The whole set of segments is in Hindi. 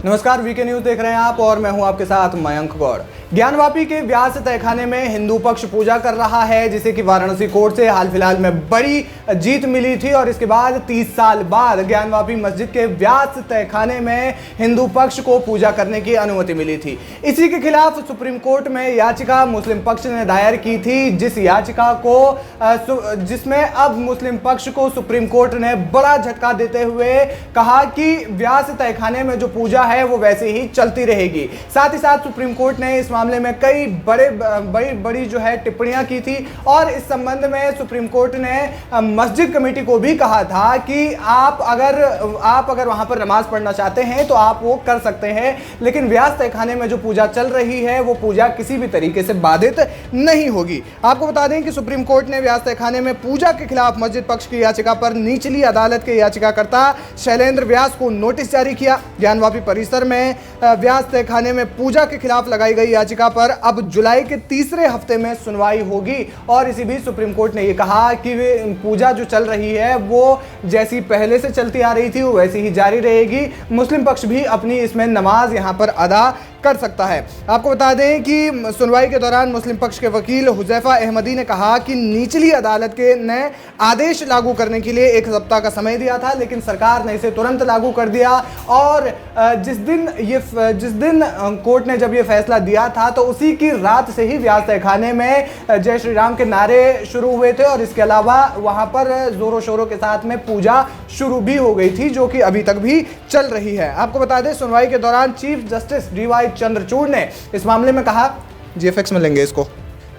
नमस्कार, वीके न्यूज देख रहे हैं आप और मैं हूं आपके साथ मयंक गौड़। ज्ञानवापी के व्यास तहखाने में हिंदू पक्ष पूजा कर रहा है, जिसे कि वाराणसी कोर्ट से हाल फिलहाल में बड़ी जीत मिली थी और इसके बाद 30 साल बाद ज्ञानवापी मस्जिद के व्यास तहखाने में हिंदू पक्ष को पूजा करने की अनुमति मिली थी। इसी के खिलाफ सुप्रीम कोर्ट में याचिका मुस्लिम पक्ष ने दायर की थी, जिस याचिका को जिसमें अब मुस्लिम पक्ष को सुप्रीम कोर्ट ने बड़ा झटका देते हुए कहा कि व्यास तहखाने में जो पूजा है वो वैसे ही चलती रहेगी। साथ ही साथ सुप्रीम कोर्ट ने इस मामले में कई बड़ी जो है टिप्पणियां की थी और इस संबंध में सुप्रीम कोर्ट ने मस्जिद कमेटी को भी कहा था कि आप अगर वहां पर नमाज पढ़ना चाहते हैं तो आप वो कर सकते हैं, लेकिन व्यास तहखाने में जो पूजा चल रही है वो पूजा किसी भी तरीके से बाधित नहीं होगी। आपको बता दें कि सुप्रीम कोर्ट ने व्यास तहखाने में पूजा के खिलाफ मस्जिद पक्ष की याचिका पर निचली अदालत के याचिकाकर्ता शैलेंद्र व्यास को नोटिस जारी किया। ज्ञानवापी परिसर में व्यास तहखाने में पूजा के खिलाफ लगाई गई याचिका पर अब जुलाई के तीसरे हफ्ते में सुनवाई होगी और इसी बीच सुप्रीम कोर्ट ने यह कहा कि पूजा जो चल रही है वो जैसी पहले से चलती आ रही थी वो वैसी ही जारी रहेगी। मुस्लिम पक्ष भी अपनी इसमें नमाज यहां पर अदा कर सकता है। आपको बता दें कि सुनवाई के दौरान मुस्लिम पक्ष के वकील हुजैफा अहमदी ने कहा कि निचली अदालत ने आदेश लागू करने के लिए 1 सप्ताह का समय दिया था, लेकिन सरकार ने इसे तुरंत लागू कर दिया और जिस दिन कोर्ट ने जब ये फैसला दिया था तो उसी की रात से ही व्यास तहखाने में जय श्री राम के नारे शुरू हुए थे और इसके अलावा वहां पर जोरों शोरों के साथ में पूजा शुरू भी हो गई थी, जो कि अभी तक भी चल रही है। आपको बता दें सुनवाई के दौरान चीफ जस्टिस DY चंद्रचूड़ ने इस मामले में कहा, GFX में लेंगे इसको,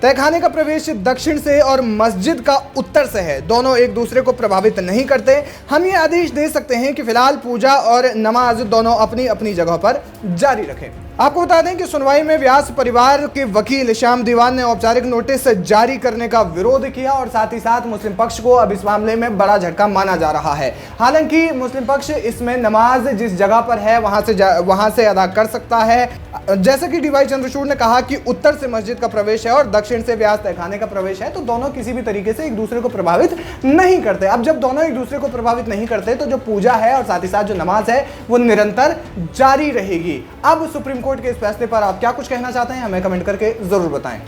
तहखाने का प्रवेश दक्षिण से और मस्जिद का उत्तर से है, दोनों एक दूसरे को प्रभावित नहीं करते। हम ये आदेश दे सकते हैं कि फिलहाल पूजा और नमाज दोनों अपनी अपनी जगह पर जारी रखें। आपको बता दें कि सुनवाई में व्यास परिवार के वकील श्याम दीवान ने औपचारिक नोटिस जारी करने का विरोध किया और साथ ही साथ मुस्लिम पक्ष को अब इस मामले में बड़ा झटका माना जा रहा है। हालांकि मुस्लिम पक्ष इसमें नमाज जिस जगह पर है वहां से अदा कर सकता है। जैसे कि DY चंद्रचूड़ ने कहा कि उत्तर से मस्जिद का प्रवेश है और दक्षिण से व्यास तहखाने का प्रवेश है, तो दोनों किसी भी तरीके से एक दूसरे को प्रभावित नहीं करते। अब जब दोनों एक दूसरे को प्रभावित नहीं करते तो जो पूजा है और साथ ही साथ जो नमाज है वो निरंतर जारी रहेगी। अब सुप्रीम कोर्ट के इस फैसले पर आप क्या कुछ कहना चाहते हैं, हमें कमेंट करके जरूर बताएं।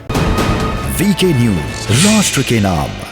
वीके न्यूज, राष्ट्र के नाम।